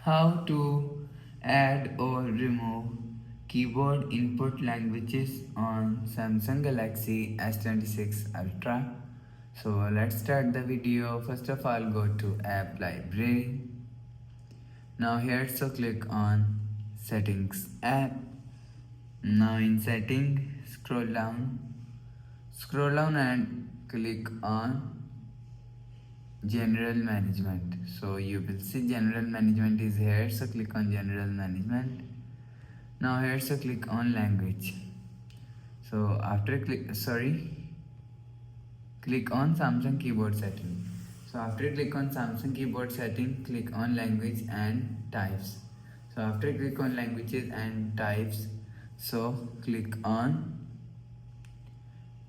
How to add or remove keyboard input languages on Samsung Galaxy S26 Ultra. So let's start the video. First of all, go to App Library. Now here, so click on Settings App. Now in Setting, scroll down and click on General Management. So you will see General Management is here, so click on General Management. Now here, so click on Language. So after click on Samsung keyboard setting. So after click on Samsung keyboard setting, click on Language and Types. So after click on Languages and Types, so click on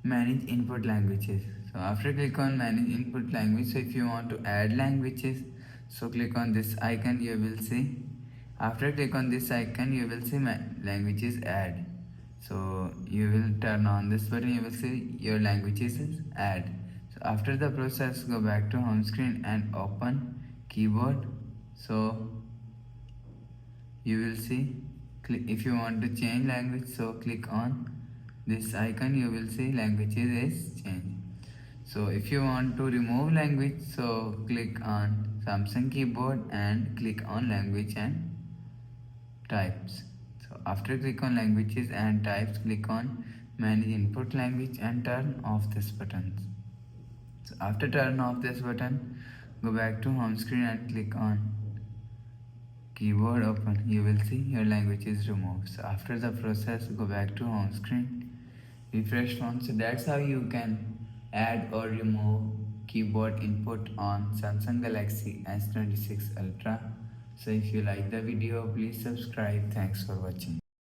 Manage input languages. So after click on manage input language, so if you want to add languages, so click on this icon, you will see. After click on this icon, you will see languages add. So you will turn on this button, you will see your languages is add. So after the process, go back to home screen and open keyboard. So you will see, if you want to change language, so click on this icon, you will see languages is changed. So if you want to remove language, so click on Samsung keyboard and click on language and types. So after click on languages and types, click on manage input language and turn off this button. So after turn off this button, go back to home screen and click on keyboard open. You will see your language is removed. So after the process, go back to home screen, refresh phone. So that's how you can add or remove keyboard input on Samsung Galaxy S26 Ultra. So if you like the video, please subscribe. Thanks for watching.